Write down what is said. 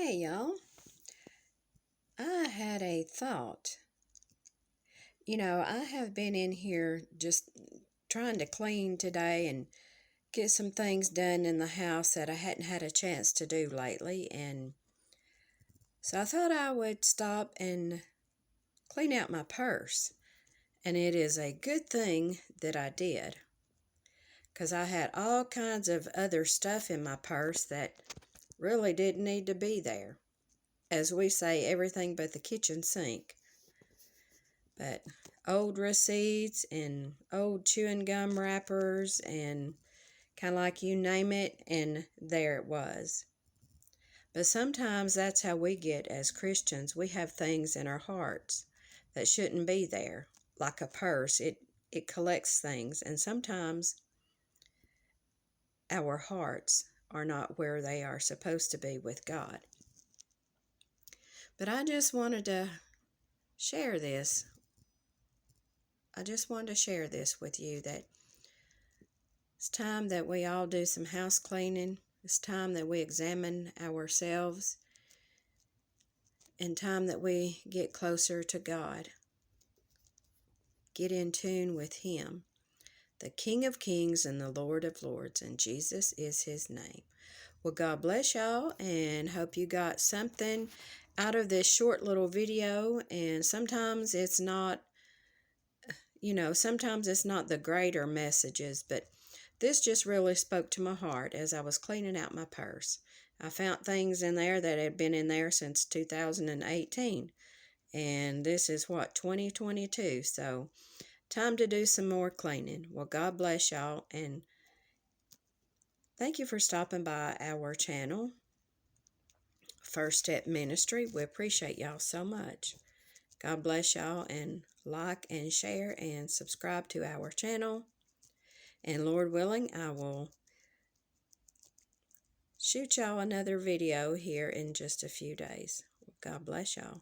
Hey y'all, I had a thought. I have been in here just trying to clean today and get some things done in the house that I hadn't had a chance to do lately. And so I thought I would stop and clean out my purse. And it is a good thing that I did, because I had all kinds of other stuff in my purse that really didn't need to be there. As we say, everything but the kitchen sink. But old receipts and old chewing gum wrappers and kind of like you name it, and there it was. But sometimes that's how we get as Christians. We have things in our hearts that shouldn't be there. Like a purse, it collects things, and sometimes our hearts are not where they are supposed to be with God. But I just wanted to share this. With you, that it's time that we all do some house cleaning. It's time that we examine ourselves, and time that we get closer to God. Get in tune with Him, the King of Kings and the Lord of Lords, and Jesus is His name. Well, God bless y'all, and hope you got something out of this short little video. And sometimes it's not, sometimes it's not the greater messages, but this just really spoke to my heart as I was cleaning out my purse. I found things in there that had been in there since 2018, and this is 2022, so time to do some more cleaning. Well, God bless y'all, and thank you for stopping by our channel, First Step Ministry. We appreciate y'all so much. God bless y'all, and like and share and subscribe to our channel. And Lord willing, I will shoot y'all another video here in just a few days. God bless y'all.